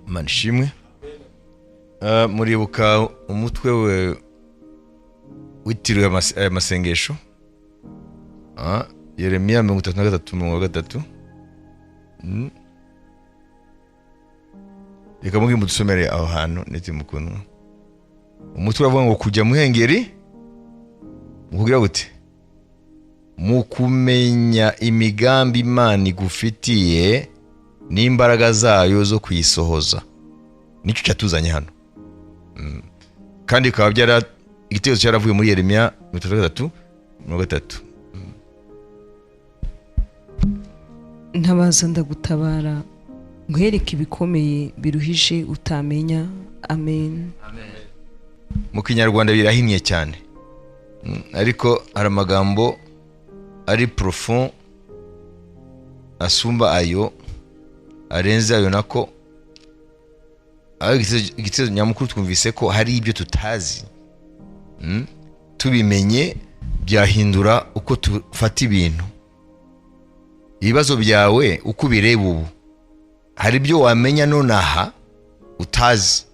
manishimwe muribuka umutwe we witiriwe amasengesho Yeremiya 33:3 reka mugi mudusomere aho hantu neti mukuntu umutwe uravuga ngo kujya muhengeri mukugira gute mukumenya imigambi Imana igufitiye n'imbaraga zayo zo kuyisohoza nicyo cyatuzanye hano kandi kaba byara igitekerezo cyaravuye muri Yeremiya 33:3 ntabaza ndagutabara nguhereke ibikomeye biruhije utamenya. Amen. Mu Kinyarwanda birahinnye cyane ariko hari amagambo ari profond asumba ayo arenze ayo nako igitekerezo nyamukuru twumvise ko hari ibyo tutazi tubimenye byahindura uko tufata ibintu. Ibibazo byawe uko bireba ubu hari ibyo wamenya nonaha utazi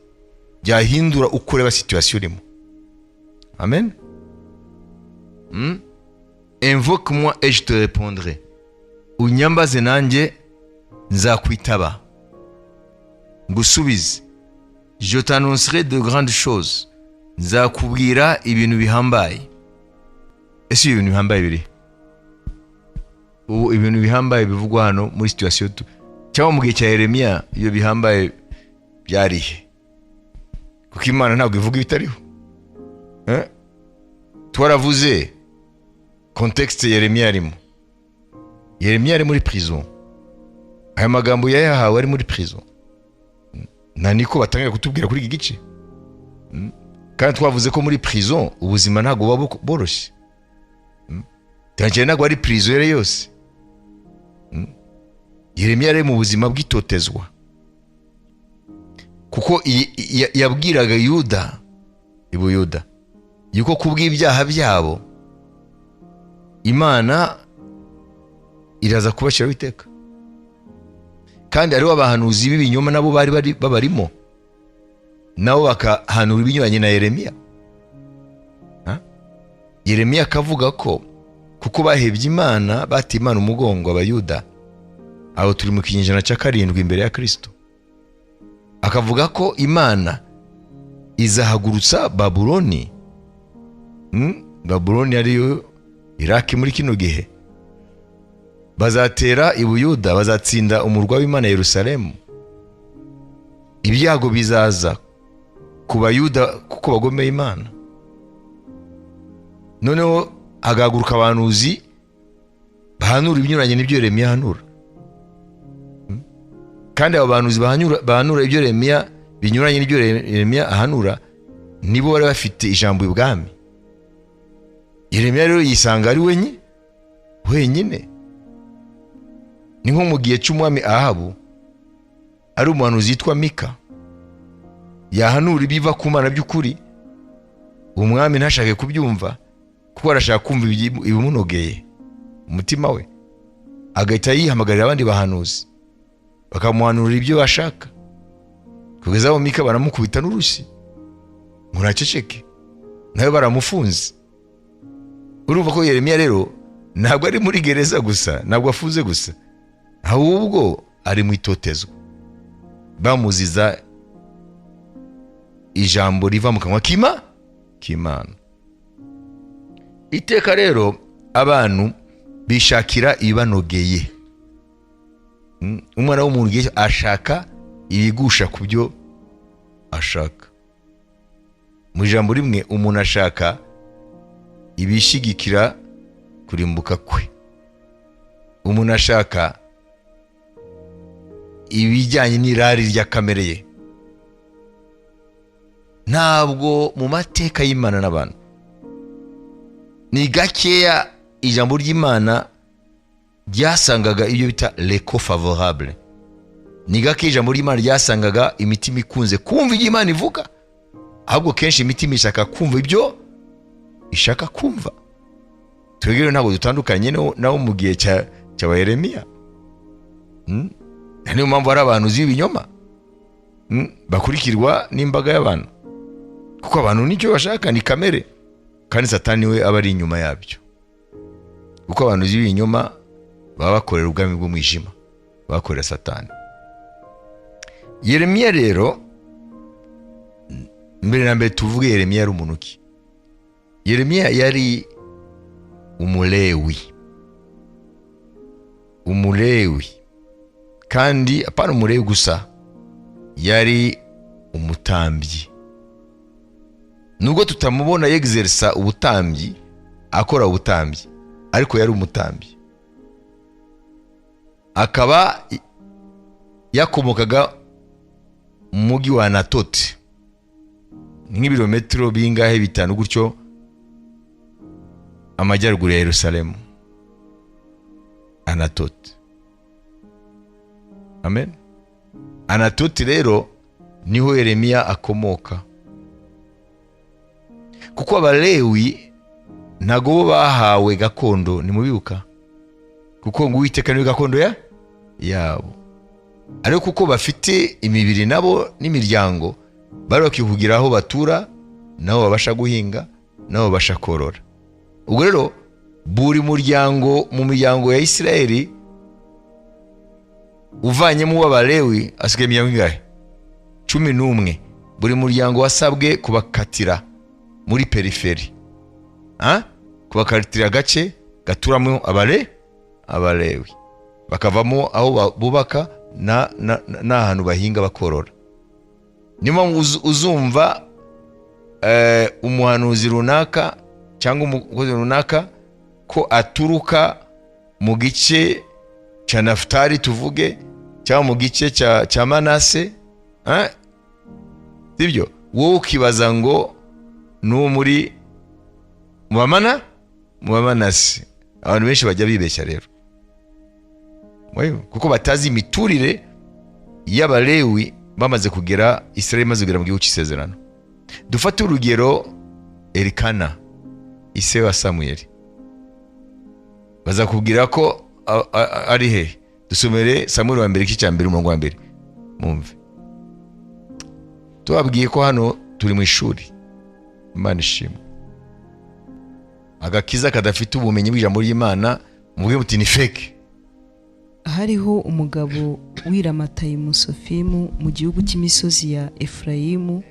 byahindura uko ureba situation urimo. Amen. Invoque-moi et je te répondrai. Unyambaze nanjye nzakwitaba ngusubize. Je t'annoncerai de grandes choses. Nzakubwira ibintu bihambaye. Ese ibintu bihambaye biri ubu ibintu bihambaye bivugwa hano muri situation cyangwa mu gihe cya Yeremiya iyo bihambaye byarihe kuko Imana ntabwo ivuga ibitariho twaravuze contexte Yeremiya arimo. Yeremiya ari muri prison, aya magambo yayahawe ari muri prison na niko batangira kutubwira kuri iki gice kandi twavuze ko muri prison ubuzima ntabwo buba boroshye tangiye ntabwo ari prison yose. Yeremiya ari mu buzima bw'itotezwa kuko yabwiraga Yuda yuko kubw'ibyaha byabo Imana iraza kubashyiraho iteka kandi aribo abahanuzi b'ibinyoma nabo bari babarimo nabo bakahanura ibinyuranye na Yeremiya. Yeremiya akavuga ko kuko bahebye Imana bati Imana umugongo abayuda aho turi mu kinyejana cya 7 imbere ya Kristo, akavuga ko Imana izahagurutsa Babuloni. Babuloni ariyo Iraki muri kino gihe, bazatera ibuyuda bazatsinda umurwa w'Imana Yerusalemu. Ibyago bizaza ku bayuda kuko bagomeye Imana. Noneho hagaguruka abanuzi bahanura ibinyuranye n'ibyo Yeremiya hanura kandi abo banuzi bahanura ibyo Yeremiya binyuranye n'ibyo Yeremiya ahanura nibo bari bafite ijambo ibwami. Yeremiya rero yisanga ari wenyine ni nko mu gihe cy'umwami Ahabu ari umuhanuzi yitwa Mika yahanura ibiva ku Mana by'ukuri, umwami ntashake kubyumva kuko arashaka kumva ibimunogeye umutima we, agahita yihamagarira abandi bahanuzi bakamuhanurira ibyo bashaka kugeza aho Mika baramukubita n'urushyi ngo naceceke nawe baramufunze. Urumva ko Yeremiya rero ntabwo ari muri gereza gusa, ntabwo afuze gusa, ahubwo ari mu itotezwa bamuziza ijambo riva mu kanwa k'Imana. Iteka rero abantu bishakira ibanogeye. Umwana w'umuntu ashaka ibigusha ku byo ashaka. Mu ijambo rimwe umuntu ashaka ibishigikira kurimbuka kwe. Umuntu ashaka ibijyanye n'irari rya kamere ye. Ntabwo mu mateka y'Imana n'abantu ni gakeya ijambo ry'Imana ryasangaga ibyo bita l'écho favorable. Ni gakeya ijambo ry'Imana ryasangaga imitima ikunze kumva ibyo Imana ivuga, ahubwo kenshi imitima ishaka kumva ibyo ishaka kumva. Twegere ntabwo dutandukanye nawo mu gihe cya Yeremiya. Niyo mpamvu hari abantu z'ibinyoma bakurikirwa n'imbaga y'abantu, kuko abantu nicyo bashaka, ni kamere, kandi Satani we aba ari inyuma yabyo, kuko abantu b'ibinyoma baba bakorera ubwami bw'umwijima, bakorera Satani. Yeremiya rero, mbere na mbere tuvuge Yeremiya yari umuntu ki? Yeremiya yari umulewi, kandi apana umulewi gusa, yari umutambyi. Nubwo tutamubona yexersa ubutambyi, akora ubutambyi, ariko yari umutambyi. Akaba yakomokaga mu mugi wa Anatoti, nk'ibirometero bingahe bitanu gutyo amajyaruguru ya Yerusalemu. Anatoti, amen. Anatoti rero niho Yeremiya akomoka, kuko abalewi ntago bo bahawe gakondo, nimubibuka, kuko ngo Uwiteka niwe gakondo yabo, ariko kuko bafite imibiri nabo n'imiryango, bari bakivugira aho batura, nabo babasha guhinga, nabo babasha korora. Ubwo rero buri muryango mu miryango ya Isirayeli uvanyemo w'abalewi asigaye imiryango ingahe? 11. Buri muryango wasabwe kubakatira muri periferi, kubakatira agace gaturamo abalewi, bakavamo aho bubaka n'ahantu bahinga bakorora. Niyo uzumva umuhanuzi runaka cyangwa umukozi runaka ko aturuka mu gice cya Nafutali tuvuge, cyangwa mu gice cya Manase, sibyo? Wowe ukibaza ngo n'uwo muri mu Manase. Abantu benshi bajya bibeshya rero, kuko batazi imiturire y'abalewi bamaze kugera, Israeli maze kugera mu gihugu cy'isezerano. Dufate urugero Elikana, ise wa Samweli, baza kubwira ko ari he? Dusomere Samweli wa mbere igice cya 1 mwumve. Tubabwiye ko hano turi mu ishuri, Imana ishimwe. Agakiza kadafite ubumenyi bw'ijambo ry'Imana, muvuge muti ni fake. Hariho umugabo wiramataye Musofimu mu gihugu cy'imisozi ya Efurayimu,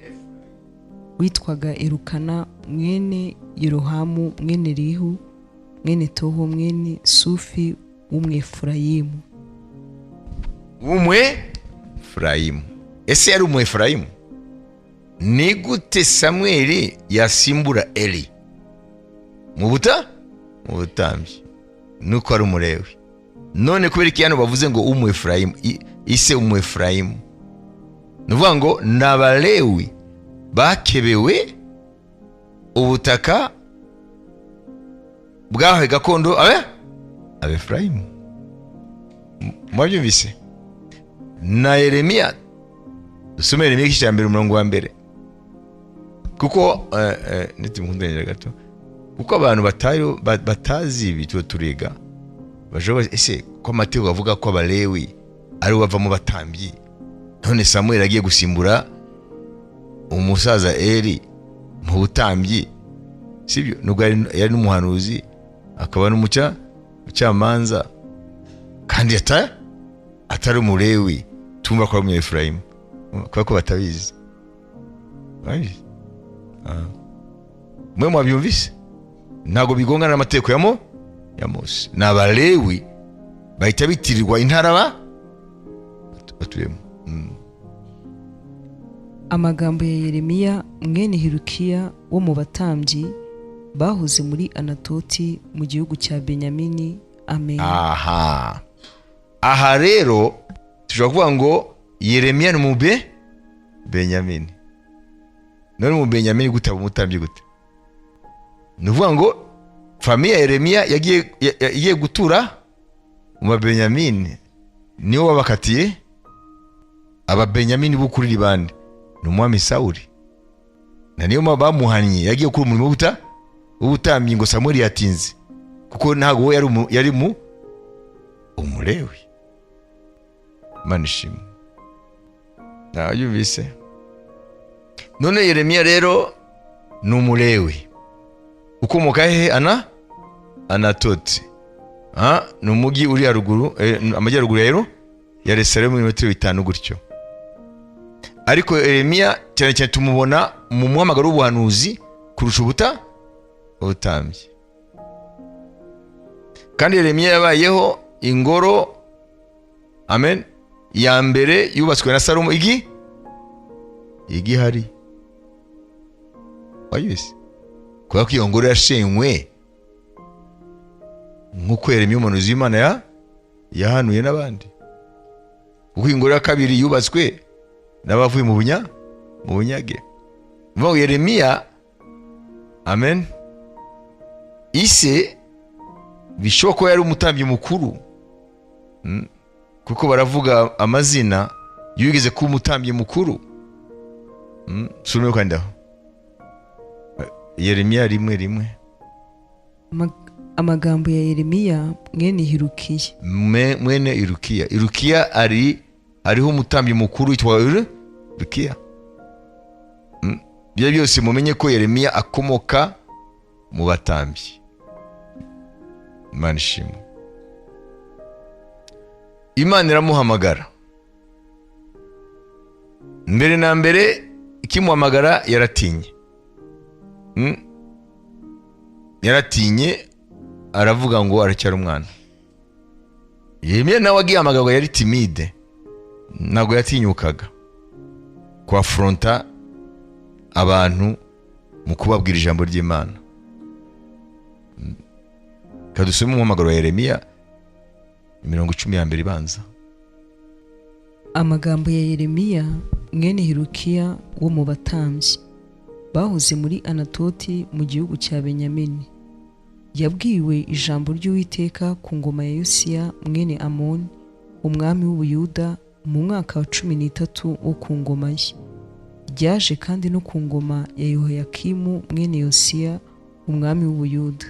witwaga Elukana mwene Yerohamu mwene Rihu mwene Toho mwene Sufi w'Umwefurayimu. Efurayimu. Ese yari Umwefurayimu? Ni gute Samweli yasimbura Eli mu butambyi? Nuko ari umulewi. None kubera iki hano bavuze ngo Umwefurayimu, ise Umwefurayimu? Nuvuga ngo n'abalewi bakebewe ubutaka bwahawe gakondo Abefurayimu. Mwabyumvise? Na Yeremiya, dusome Yeremiya igice cya 1 kuko nitimukundanyira gato, kuko abantu batazi ibyo turiga baje ese ko Mateo avuga ko abalewi ari bava mu batambyi, none Samuel agiye gusimbura umusaza Eli mu butambyi, sibyo? Nubwo yari n'umuhanuzi, akaba n'umucamanza, kandi atari umulewi, tumva ko ari Umwefurayimu, kubera ko batabizi. Mwe mwabyumvise? Ntago bigongana n'amategeko ya Mose. N'abalewi bahita bitirirwa intara batuyemo. Amagambo ya Yeremiya mwene Hilukiya wo mu batambyi bahoze muri Anatoti mu gihugu cya Benyamini. Amen. Aha rero tushobora kuvuga ngo Yeremiya ni mu Benyamini. None mu Benyamini gutaba umutambyi gute? Nuvuga ngo famiye ya Yeremiya yagiye gutura mu Benyamini, niyo babakatiye. Ababenyamini b'ukuri bande ni umwami Sawuli, na niyo bamuhannye, yagiye kuri umurimo w'ubutambyi ngo Samweli yatinze, kuko ntago we yari umulewi. Imana ishimwe. yumvise. None Yeremiya rero ni umulewi ukomoka he? Anatoti. Ni umujyi uri haruguru, amajyaruguru ya Yerusalemu, ibirometero 5 gutyo. Ariko Yeremiya cyane cyane tumubona mu muhamagaro w'ubuhanuzi kurusha ubutambyi. Kandi Yeremiya yabayeho ingoro, amen, ya mbere yubatswe na Salomo igihari. Wayise kwa ko iyo ngoro yashenywe nk'uko Yeremiya umuhanuzi w'Imana yahanuye n'abandi. Kuko ingoro ya kabiri yubatswe n'abavuye mu bunyage. Mvuga Yeremiya, amen, ise bishoboka ko yari umutambyi mukuru, kuko baravuga amazina yigeze kuba umutambyi mukuru. Sunume kwandaho Yeremiya rimwe. Amagambo ya Yeremiya mwene Hirukiya. Mwene Hirukiya ariho umutambyi mukuru witwa Hirukiya. Bya byose mumenye ko Yeremiya akomoka mu batambyi. Imana ishimwe. Imana iramuhamagara. Mbere na mbere ikimuhamagara yaratinye, aravuga ngo aracyari umwana. Yeremiya nawe agihamagarwa yari timide, ntabwo yatinyukaga kwafronta abantu mu kubabwira ijambo ry'Imana. Kadusome umuhamagaro wa Yeremiya 10 ibanza. Amagambo ya Yeremiya mwene Hirukiya wo mu batambyi bahoze muri Anatoti mu gihugu cya Benyamini. Yabwiwe ijambo ry'Uwiteka ku ngoma ya Yosiya mwene Amoni umwami w'Ubuyuda mu mwaka wa 13 wo ku ngoma ye. Ryaje kandi no ku ngoma ya Yehoyakimu mwene Yosiya umwami w'Ubuyuda,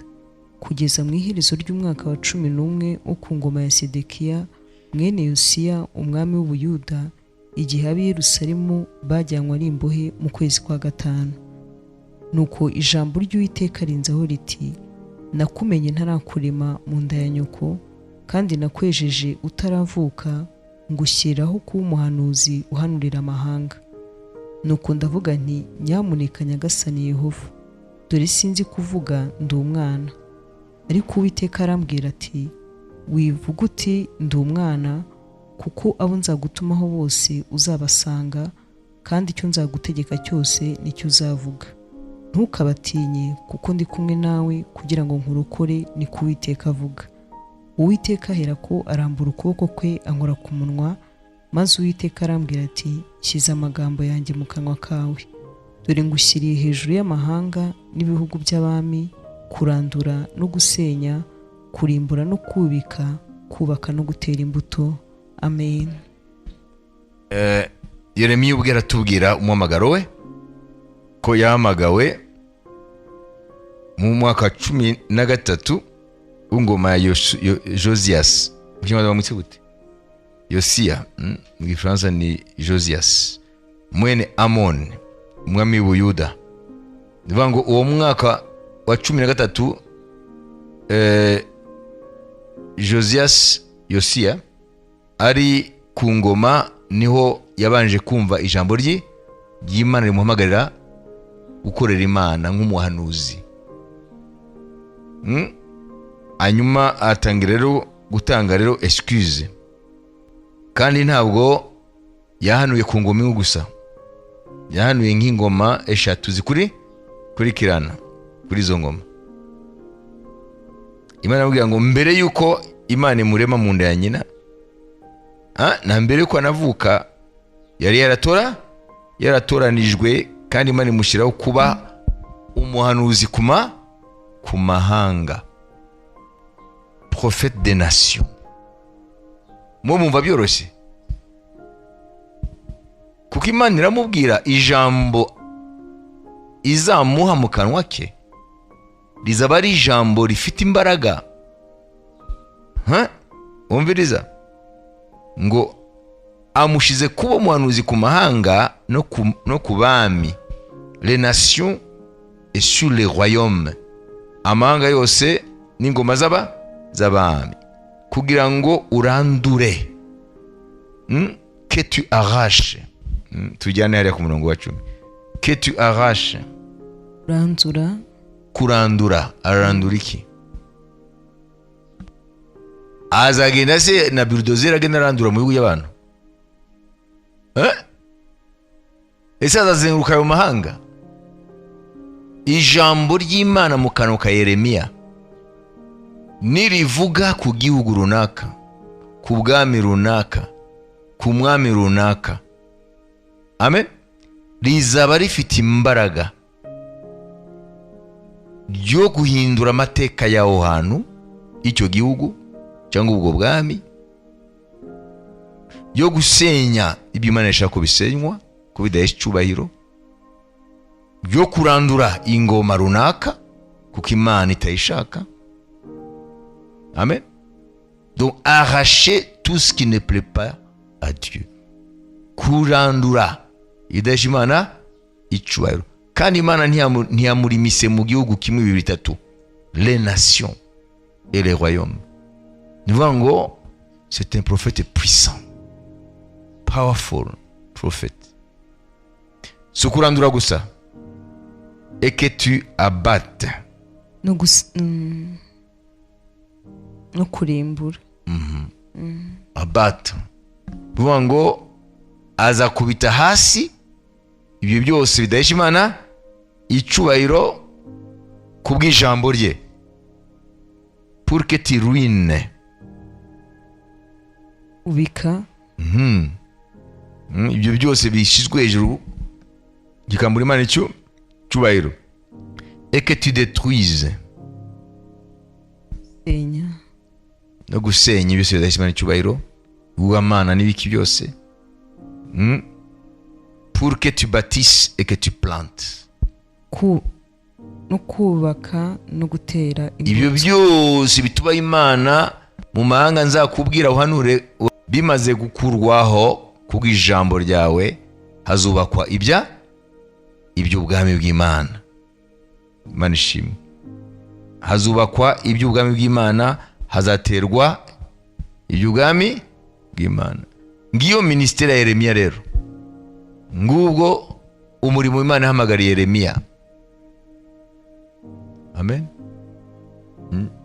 kugeza mu iherezo ry'umwaka wa 11 wo ku ngoma ya Sedekiya mwene Yosiya umwami w'Ubuyuda, igihe ab'i Yerusalemu bajyanywe ari imbohe mu kwezi kwa 5. Nuko ijambo ry'Uwiteka rinzaho riti: nakumenye ntarakurema mu nda ya nyoko, kandi nakwejeje utaravuka, ngushyiraho kuba umuhanuzi uhanurira amahanga. Nuko ndavuga nti, nyamuneka Nyagasani Yehova, dore sinzi kuvuga, ndi umwana. Ariko Uwiteka arambwira ati: wivuga uti ndi umwana, kuko abo nzagutumaho bose uzabasanga, kandi icyo nzagutegeka cyose nicyo uzavuga. Ntukabatinye, kuko ndi kumwe nawe kugira ngo nkurokore, ni ko Uwiteka avuga. Uwiteka aherako arambura ukuboko kwe ankora ku munwa, maze Uwiteka arambwira ati: shyize amagambo yanjye mu kanwa kawe. Dore ngushyiriye hejuru y'amahanga n'ibihugu by'abami, kurandura no gusenya, kurimbura no kubika, kubaka no gutera imbuto. Amen. Yeremiya ubwe aratubwira umuhamagaro we ko yahamagawe mu mwaka 13 w'ingoma ya Josias. Mu Kinyarwanda bamwita gute? Yosiya. Mu Gifaransa ni Josias mwene Amon umwami w'Ubuyuda. Ndivuga ngo uwo mwaka wa 13 Yosiya ari ku ngoma, niho yabanje kumva ijambo ry'Imana rimuhamagarira gukorera Imana nk'umuhanuzi. Hanyuma atangira rero gutanga excuse, kandi ntabwo yahanuye ku ngoma imwe gusa, yahanuye nk'ingoma 3 zikurikirana kuri izo ngoma. Imana amubwira ngo mbere yuko Imana imurema mu nda ya nyina, na mbere yuko anavuka, yari yaratoranijwe, kandi Imana imushyiraho kuba umuhanuzi ku mahanga, prophète des nations. Mumva byoroshye, kuko Imana iramubwira ijambo izamuha mu kanwa ke rizaba ari ijambo rifite imbaraga. Umviriza ngo amushize kuba umuhanuzi ku mahanga no ku bami, les nations et sur les royaumes, amahanga yose n'ingoma z'abami, kugira ngo urandure, que tu arraches, tujyane hariya ku murongo wa 10, que tu arraches, kurandura, arandura iki? Azagenda se na bulldozer agenda arandura mu bihugu y'abantu? Ese azazenguruka ayo mahanga? Ijambo ry'Imana mu kanwa ka Yeremiya nirivuga ku gihugu runaka, ku bwami runaka, ku mwami runaka, amen, rizaba rifite imbaraga ryo guhindura amateka y'aho hantu, icyo gihugu cyangwa ubwo bwami, yo gusenya ibyo Imana ishaka ko bisenywa, ko bidahesha icyubahiro, byo kurandura ingoma runaka kuko Imana itayishaka. Amen. Donc arracher tout ce qui ne plaît pas à Dieu, kurandura idahesha Imana icyubahiro. Kandi Imana ntiyamurimise mu gihugu kimwe, bibiri, bitatu, les nations et les royaumes. Nivuga c'est un prophète puissant, powerful prophet. Sukurandura gusa, et que tu abattes, no kurimbura, abatte, nivuga aza kubita hasi ibyo byose bidahesha Imana icyubahiro kubw'ijambo rye, pour que tu ruines, ubika ibyo byose bishyizwe hejuru gikambura Imana icyubahiro, et que tu détruises, senya, no gusenya byose bidahesha Imana icyubahiro, ubw'Imana n'ibiki byose, pour que tu bâtisses et que tu plantes, no kubaka no gutera ibyo byose bituba Imana mu mahanga nzakubwira uhanure, bimaze gukurwaho kubw'ijambo ryawe, hazubakwa iby'ubwami bw'Imana. Imana ishimwe. Hazubakwa iby'ubwami bw'Imana, hazaterwa iby'ubwami bw'Imana. Ngiyo ministeri ya Yeremiya rero, ngubwo umurimo Imana ihamagariye Yeremiya. Amen.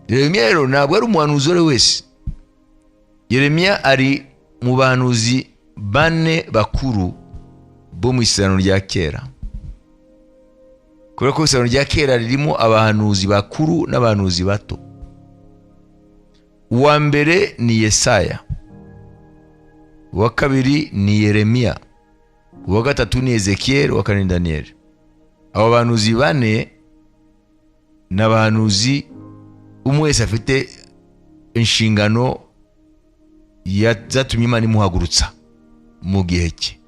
Yeremiya rero ntabwo ari umuhanuzi wese. Yeremiya ari mu bahanuzi 4 bakuru bo mu Isezerano rya kera. Kubera ko Isezerano rya kera ririmo abahanuzi bakuru n'abahanuzi bato. Uwa mbere ni Yesaya, uwa kabiri ni Yeremiya, uwa gatatu ni Ezekiel, uwa kane ni Daniel. Abo bahanuzi 4 n'abahanuzi umwe wese afite inshingano zatumye Imana imuhagurutsa mu gihe cye,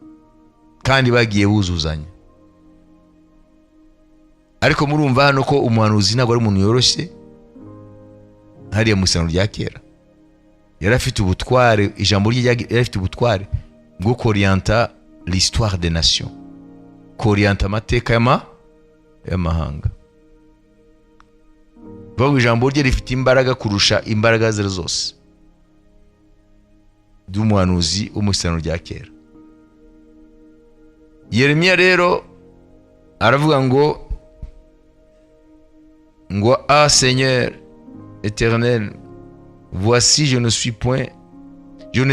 kandi bagiye buzuzanya. Ariko murumva hano ko umuhanuzi ntabwo ari umuntu yoroshye. Hariya mu Isezerano rya kera yari afite ubutware, ijambo rye yari afite ubutware bwo korienta l'histoire des nations, korienta amateka y'amahanga. Bavuga ijambo rye rifite imbaraga kurusha imbaraga ze zose d'umuhanuzi wo mu Isezerano rya kera. Yeremiya rero aravuga ngo ah Seigneur éternel, voici je ne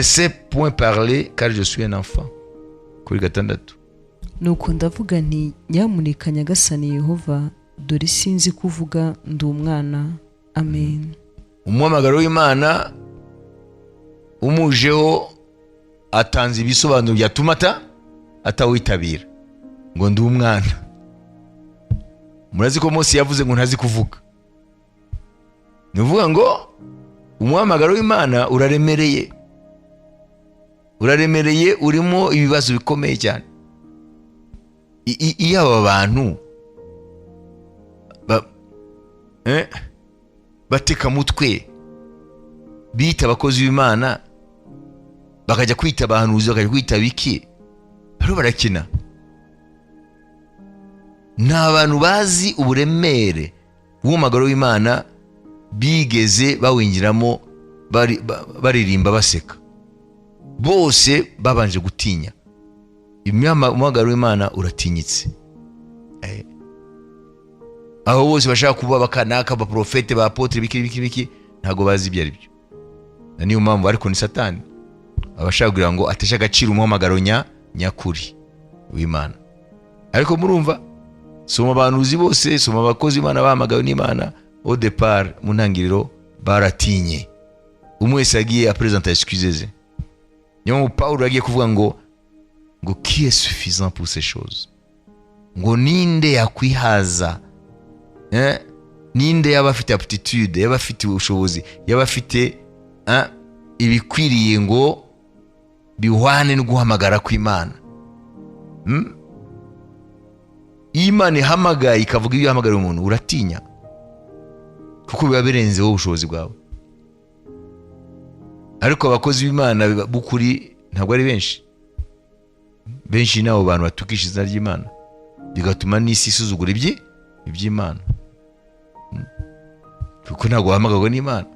sais point parler car je suis un enfant. Kuri 6. Nuko ndavuga nti nyamuneka Nyagasani Yehova, dore sinzi kuvuga, ndi umwana. Amen. Umuhamagaro w'Imana umujeho atanze ibisobanuro byatuma atawitabira ngo ndi umwana. Murazi ko Mose yavuze ngo ntazi kuvuga. Nivuga ngo umuhamagaro w'Imana uraremereye, urimo ibibazo bikomeye cyane. Iyo aba bantu bateka mutwe bita abakozi b'Imana, bakajya kwita abahanuzi, bakajya kwita biki, bariho barakina. Ni abantu bazi uburemere bw'umugaro w'Imana, bigeze bawinjiramo baririmba baseka, bose babanje gutinya. Umugaro w'Imana uratinyitse. Aho bose bashaka kuba bakanaka, abaprofete, ba apotre, biki ntago bazi ibyo ari byo. Niyo mpamvu ariko ni Satani abashaka kugira ngo ateshe agaciro umuhamagaro nyakuri w'Imana. Ariko murumva, soma abanuzi bose, soma abakozi Imana bahamagawe n'Imana, au départ mu ntangiriro baratinye. Umwe wese yagiye apresenta excuses ze. Niyo Paulo yagiye kuvuga ngo qui est suffisant pour ces choses, ngo ninde yakwihaza, ninde yaba afite aptitude, yaba afite ubushobozi, yaba afite ibikwiriye ngo bihwane no guhamagara kw'Imana. Imana ihamagaye ikavuga ibyo ihamagara umuntu, uratinya kuko biba birenzeho ubushobozi bwawe. Ariko abakozi b'Imana bukuri ntabwo ari benshi nabo bantu batukisha izina ry'Imana, bigatuma n'isi isuzugura iby'Imana, kuko ntabwo bahamagarwa n'Imana.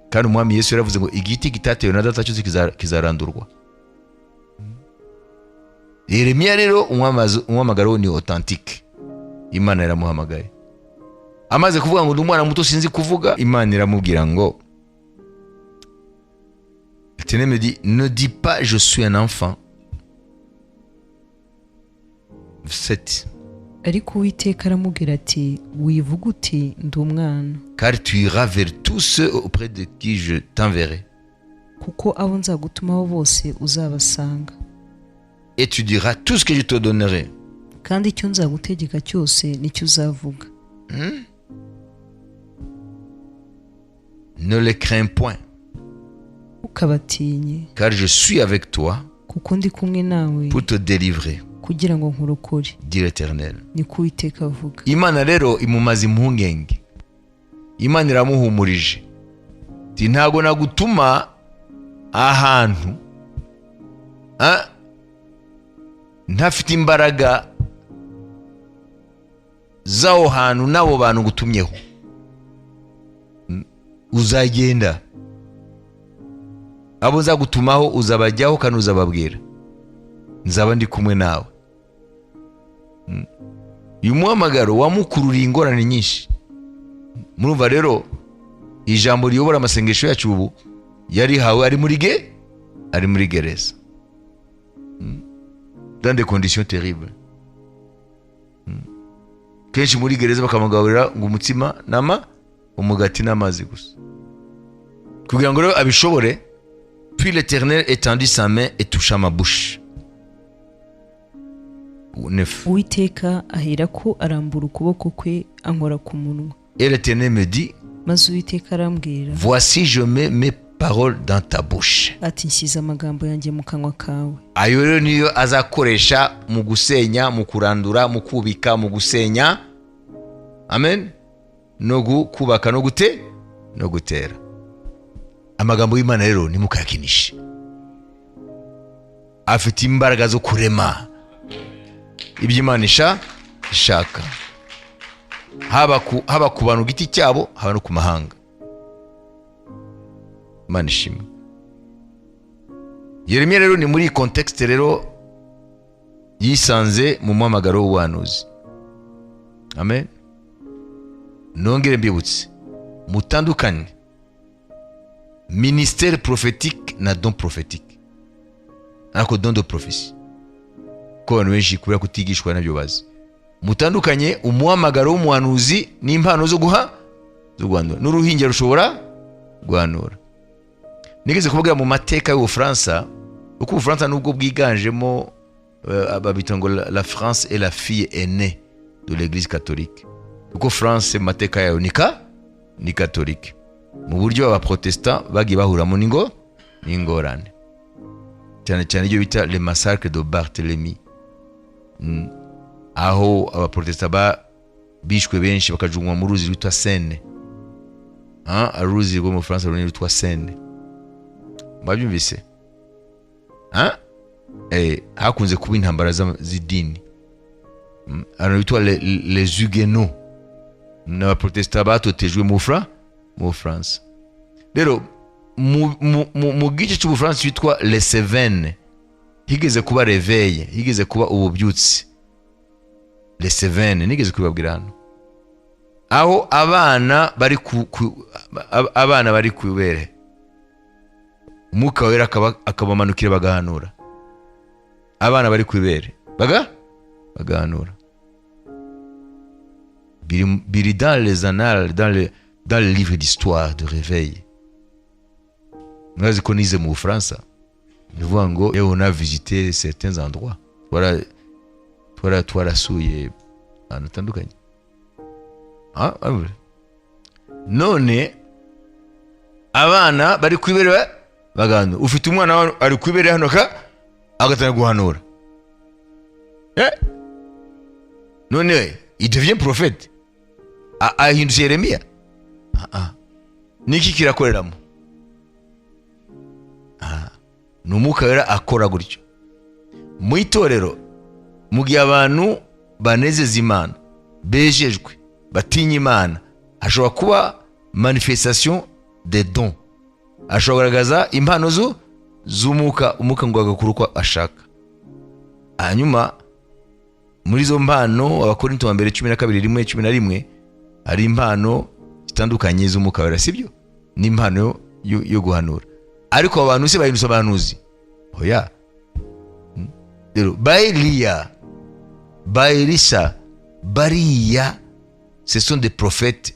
Kandi umwami Yesu yaravuze ngo igiti kitatewe na data cyose kizarandurwa. Yeremiya rero umwamagaro ni authentique, Imana yaramuhamagaye. Amaze kuvuga ngo umwana muto sinzi kuvuga, Imana iramubwira ngo L'Éternel me dit, ne dis pas je suis un enfant. 7. Ariko Uwiteka aramubwira ati wivuga uti ndi umwana, car tu iras vers tous ceux auprès de qui je t'enverrai, kuko abo nzagutumaho bose uzabasanga, et tu diras tout ce que je te donnerai. Kandi icyo nzagutegeka cyose nicyo uzavuga. Ne les crains point, ukabatinye, car je suis avec toi kuko ndi kumwe nawe pour te délivrer, kugira ngo nkurokore, dit l'Éternel. niko Uwiteka avuga. Imana rero imumaze impungenge, Imana iramuhumurije, ati ntago nagutuma ahantu ntafite imbaraga zaho hantu n'abo bantu ngutumyeho. Uzagenda, abo nzagutumaho uzabajyaho kandi uzababwira, nzaba ndi kumwe nawe. Uyu muhamagaro wamukururiye ingorane nyinshi. Murumva rero ijambo riyobora amasengesho yacu ubu yarihawe ari muri gereza, dans des conditions terribles. Kenshi muri gereza bakamagaburira ngo umutsima umugati n'amazi gusa, kugira ngo rero abishobore. Puis l'Éternel étendit sa main et toucha ma bouche. 9. Uwiteka ahera ko arambura ukuboko kwe ankora ku munwa. Et l'Éternel me dit, maze Uwiteka arambwira, voici je mets mes paroles dans ta bouche. ati nshyize amagambo yanjye mu kanwa kawe. Ayo rero niyo azakoresha mu gusenya, mu kurandura, mu kubika, mu gusenya, amen, no kubaka no gutera. Amagambo y'Imana rero nimukayakinishe, afite imbaraga zo kurema ibyo Imana ishaka, haba ku bantu giti cyabo, haba no ku mahanga. Imana ishimwe. Yeremiya rero ni muri contexte rero yisanze mu muhamagaro w'ubuhanuzi. Amen. Nongere mbibutse, mutandukanye ministère prophétique na don prophétique, ariko don de prophétie ko abantu benshi kubera kutigishwa nabyo bazi. Mutandukanye umuhamagaro w'umuhanuzi n'impano zo guhanura, n'uruhinja rushobora guhanura. Nigeze kuvuga mu mateka y'Ubufaransa, uko Ubufaransa nubwo bwiganjemo babita ngo la France est la fille aînée de l'église catholique, kuko France mateka yayo ni catholique, mu buryo abaprotestant bagiye bahuramo n'ingorane, cyane cyane ibyo bita le massacre de Barthélemy, aho abaprotestant bishwe benshi bakajungwa mu ruzi rwitwa Seine. Uruzi rwo mu France rwitwa Seine, mwabyumvise. hakunze kuba intambara z'idini. Abantu bitwa les Huguenots n'abaprotestant batotejwe mu Bufaransa. Rero mu gice cy'Ubufaransa bitwa les Cévennes higeze kuba réveil, higeze kuba ububyutsi. Les Cévennes nigeze kubabwira hano, aho abana bari kubere Umwuka Wera akabamanukira bagahanura. Abana bari kubere bagahanura. Biri dans les annales, dans les livres d'histoire de réveil. Mwazi ko nize mu Bufaransa, nivuga ngo on a visité certains endroits. Twarasuye ahantu hatandukanye. None abana bari kwibere bagano, ufite umwana ari kwibere hano agatanga guhanura. None il devient prophète. Ahindutse Yeremiya. Niki kirakoreramo? N'Umwuka Wera akora gutyo. Mu itorero mu gihe abantu banezeza Imana, bejejwe, batinya Imana, hashobora kuba manifestation des dons. Ashobora kugaragaza impano z'umwuka ngo agakora uko ashaka. Hanyuma muri zo mpano Abakorinto wa mbere 12:1-11 hari impano zitandukanye z'Umwuka Wera, sibyo? Ni impano yo guhanura. Ariko abantu se bahindutse abahanuzi. Oya. Rero Baelisa, Bariya, ce sont des prophètes.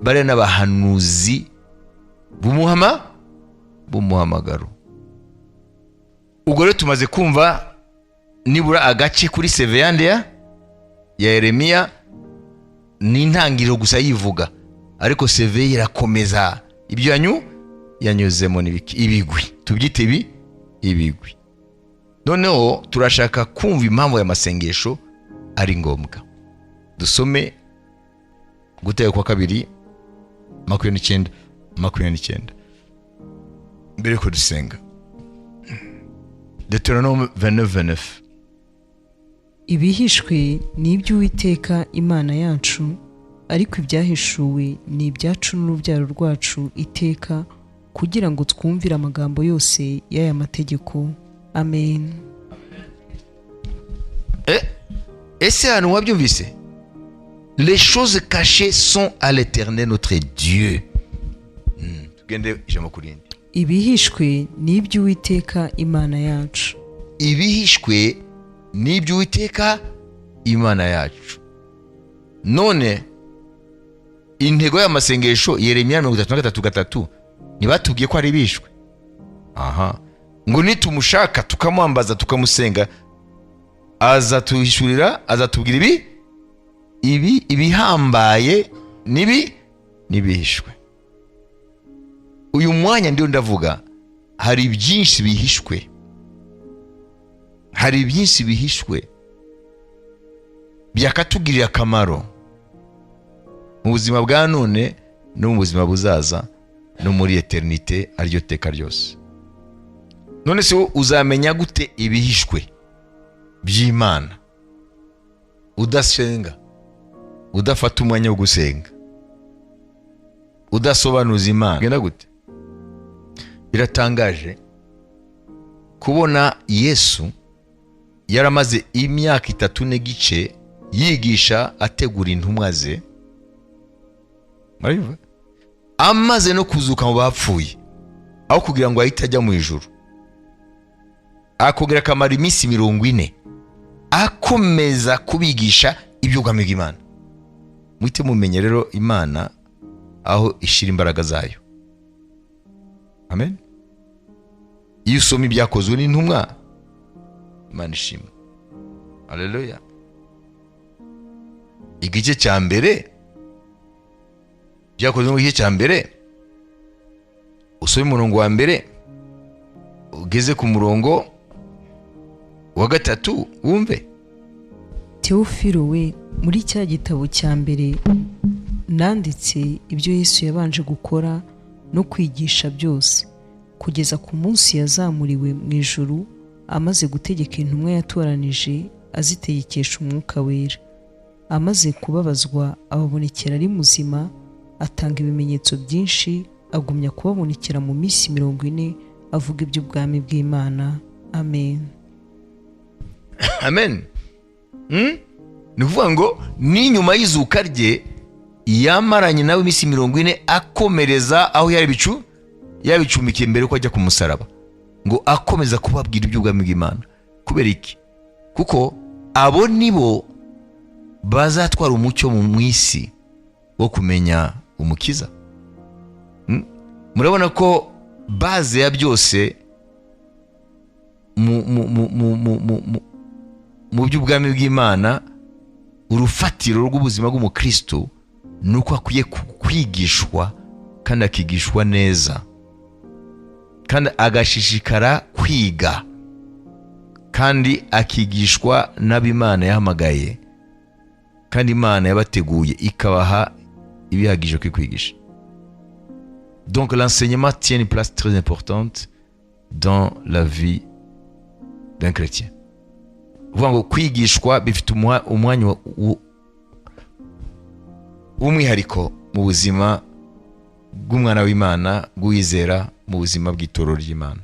Bari n'abahanuzi b'umuhamagaro. Ubwo rero tumaze kumva nibura agace kuri CV ya Yeremiya, ni intangiriro gusa yivuga, ariko CV irakomeza. Ibyo yanyuzemo ibigwi, tubyite ibigwi. Noneho turashaka kumva impamvu y'amasengesho ari ngombwa. Dusome Gutegeka kwa 2:29 mbere ko dusenga. Deutéronome 29:29. Ibihishwe ni iby'Uwiteka Imana yacu, ariko ibyahishuwe ni ibyacu n'urubyaro rwacu iteka, kugira ngo twumvire amagambo yose y'aya mategeko. Amen. Ese hano wabyumvise? Les choses cachées sont à l'Éternel notre Dieu. Tugende ijambo kurindi. Ibihishwe ni iby'Uwiteka Imana yacu. Ibihishwe ni iby'Uwiteka Imana yacu. None intego y'amasengesho Yeremiya 33:3 nibatubwiye ko ari bishwe. Ngo nitumushaka tukamwambaza tukamusenga, azatuhishurira, azatubwira ibihambaye nibihishwe. Uyu mwanya ndio ndavuga, hari byinshi bihishwe. Hari byinshi bihishwe byakatugirira akamaro mu buzima bwa none no mu buzima buzaza no muri eternite aryo teka ryose. None se uzamenya gute ibihishwe by'Imana udasenga, udafata umwanya wo gusenga, udasobanuza Imana? Genda gute? Biratangaje kubona Yesu yaramaze imyaka 3 n'igice yigisha ategura intumwa ze, amaze no kuzuka mu bapfuye, aho kugira ngo ahite ajya mu ijuru, akongera akamara iminsi 40 akomeza kubigisha iby'ubwami bw'Imana. Muhite mumenye rero Imana aho ishira imbaraga zayo. Amen. Iyo usoma ibyakozwe n'intumwa, Imana ishimwe. Haleluya. Igice cya mbere byakozwe mu gice cya mbere, usome umurongo wa mbere ugeze ku murongo wa 3 wumve. Teofilo we, muri cya gitabo cya mbere nanditse ibyo Yesu yabanje gukora no kwigisha byose, kugeza ku munsi yazamuriwe mu ijuru amaze gutegeka intumwa yatoranije azitegekesha umwuka wera. Amaze kubabazwa ababonekera ari muzima, atanga ibimenyetso byinshi, agumya kubabonekera mu minsi 40 avuga iby'ubwami bw'Imana. Amen. Amen. Ni ukuvuga ngo n'inyuma y'izuka rye yamaranye nawe iminsi 40 akomereza aho yabicumbikiye mbere ko ajya ku musaraba, ngo akomeza kubabwira iby'ubwami bw'Imana. Kubera iki? Kuko abo nibo bazatwara umucyo mu isi wo kumenya umukiza. Murabona ko baze ya byose mu by'ubwami bw'Imana, urufatiro rw'ubuzima bw'umukristo nuko akwiye kwigishwa kandi akigishwa neza, kandi agashishikara kwiga, kandi akigishwa n'ab'Imana yahamagaye, kandi Imana yabateguye ikabaha ibihagije kwo kwigisha. Donc l'enseignement tient une place très importante dans la vie d'un chrétien. Uvuga ngo kwigishwa bifite umwanya w'umwihariko mu buzima bw'umwana w'Imana, bw'uwizera mu buzima bw'itorero ry'Imana.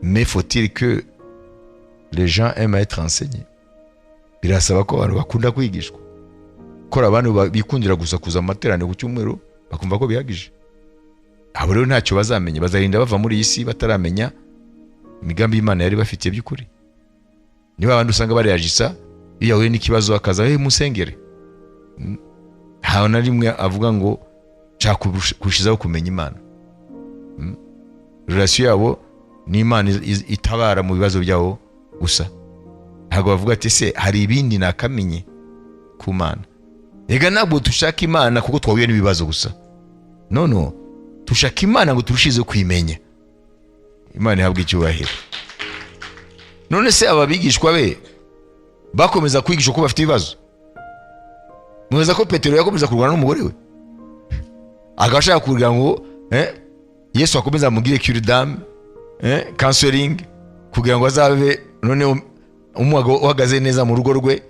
Mais faut-il que les gens aiment être enseignés? Birasaba ko abantu bakunda kwigishwa. Kora abantu bikundira gusa kuza amaterane ku cyumweru bakumva ko bihagije. Abo rero ntacyo bazamenya, bazarinda bava muri iyi si bataramenya imigambi y'Imana yari bafitiye by'ukuri. Niba abantu usanga bareyagisa iyo yahuye n'ikibazo akaza musengere, ntawe na rimwe avuga ngo nshaka kurushizaho kumenya Imana. Relation yabo n'Imana itabara mu bibazo byabo gusa. Ntabwo bavuga ati se hari ibindi nakamenye ku Mana. Ega ntabwo tushaka Imana kuko twahuye n'ibibazo gusa. No, tushaka Imana ngo turushize kwimenya. Imana ihabwa icyubahiro. None se ababigishwa be bakomeza kwigisha ko bafite ibibazo? Muzi ko Petero yakomeza kurwana n'umugore we, agashaka kugira ngo Yesu akomeza amugire cure d'âme, counseling, kugira ngo azabe none umwago uhagaze neza mu rugo rwe,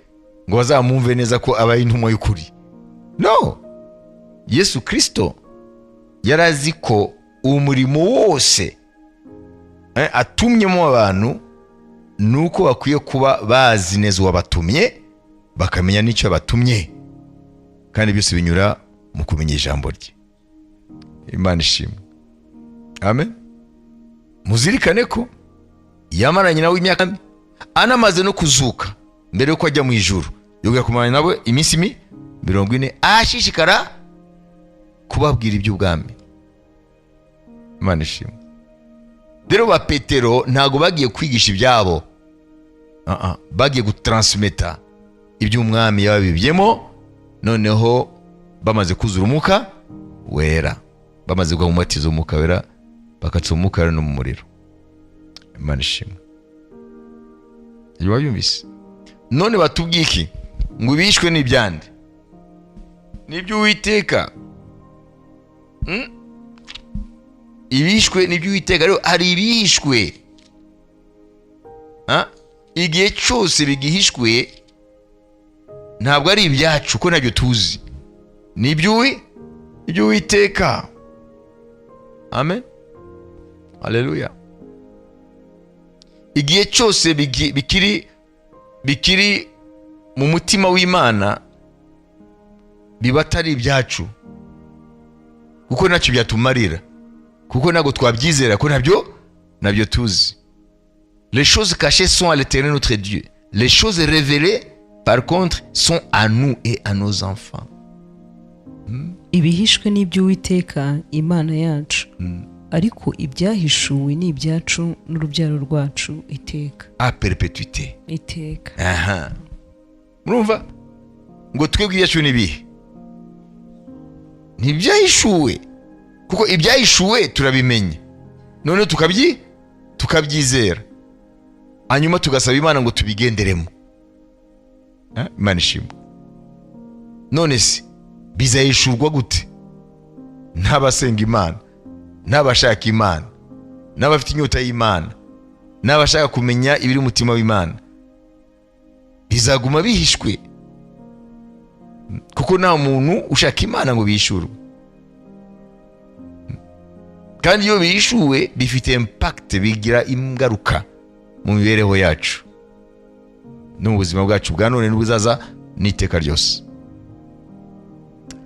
ngo bazamumve neza ko abaye intumwa y'ukuri. No, Yesu Kristo yarazi ko umurimo wose atumyemo abantu nuko bakwiye kuba bazi neza uwabatumye, bakamenya n'icyo batumye, kandi byose binyura mu kumenya ijambo rye. Imana ishimwe. Amen. Muzirikane ko yamaranye nawe imyaka, anamaze no kuzuka mbere yuko ajya mu ijuru, yoga kumanya nawe iminsi 40 ashishikara kubabwira iby'ubwami. Imana ishimwe. Rero ba Petero ntago bagiye kwigisha ibyabo, bagiye gutransmeta iby'umwami yababibyemo, noneho bamaze kuzura umwuka wera, bamaze gwa umubatizo w'umwuka wera, bakatsa umwuka wera no mu muriro. Imana ishimwe. Yumvise none batubwiye iki? Ngo bishwe n'ibyande n'iby'Uwiteka. Ibishwe n'iby'Uwiteka. Rero hari ibishwe igihe cyose bigihishwe ntabwo ari ibyacu ko nabyo tuzi, ni iby'Uwiteka. Amen. Haleluya. Igihe cyose bikiri mu mutima w'Imana biba atari ibyacu, kuko nacyo byatumarira, kuko ntabwo twabyizera ko nabyo tuzi. Les choses cachées sont à l'Éternel notre Dieu. Les choses révélées par contre sont à nous et à nos enfants. Ibihishwe n'iby'Uwiteka Imana yacu, ariko ibyahishuwe ni ibyacu n'urubyaro rwacu iteka. À perpétuité. Iteka. Murumva ngo twebwe ibyacu nibihe? Ntibyahishuwe, kuko ibyahishuwe turabimenya, none tukabyizera, hanyuma tugasaba Imana ngo tubigenderemo. Imana ishimwe. None se bizahishurwa gute n'abasenga Imana? n'abashaka imana, n'abafite inyota y'imana, n'abashaka kumenya ibiri umutima w'Imana, bizaguma bihishwe, kuko nta muntu ushaka imana ngo bishurwe. Kandi iyo bishuwe bifite impact, bigira ingaruka mu mibereho yacu no mu buzima bwacu bwa none n'ubuzaza n'iteka ryose.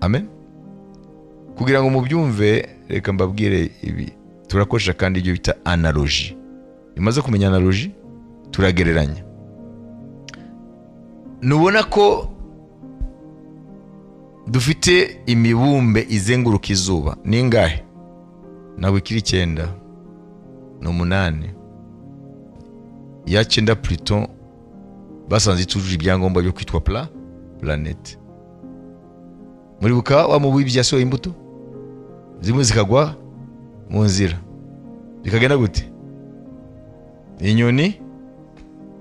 Amen. Kugira ngo mubyumve, reka mbabwire ibi. Turakoresha kandi ibyo bita analogy. Imaze kumenya analogy, turagereranya. Nubona ko dufite imibumbe izenguruka izuba, ni ngahe? Ntabwo ikiri 9, ni 8. Ya 9 Pluton basanze itujuje ibyangombwa byo kwitwa planete. Muri buka wa mubuye byasohoye imbuto zimwe zikagwa mu nzira, bikagenda gute? Inyoni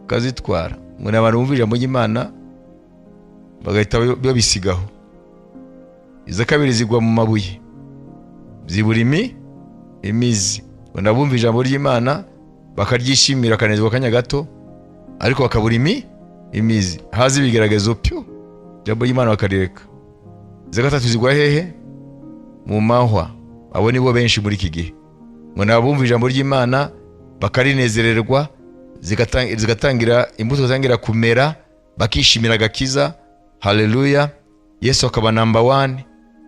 kazitwara. Mwe abantu bumva ijambo ry'Imana bagahita babisigaho. Iza kabiri zigwa mu mabuye, zibura imizi. Wenda bumva ijambo ry'Imana bakaryishimira kanezwa kanya gato, ariko bakabura imizi. Hazi bigeragezo pyo ijambo ry'Imana bakarireka. Iza gatatu zigwa hehe? Mu mahwa. Abo nibo benshi muri iki gihe. Wenda bumva ijambo ry'Imana bakarinezererwa, zigatangira imbuto zitangira kumera, bakishimira agakiza. Haleluya. Yesu akaba number 1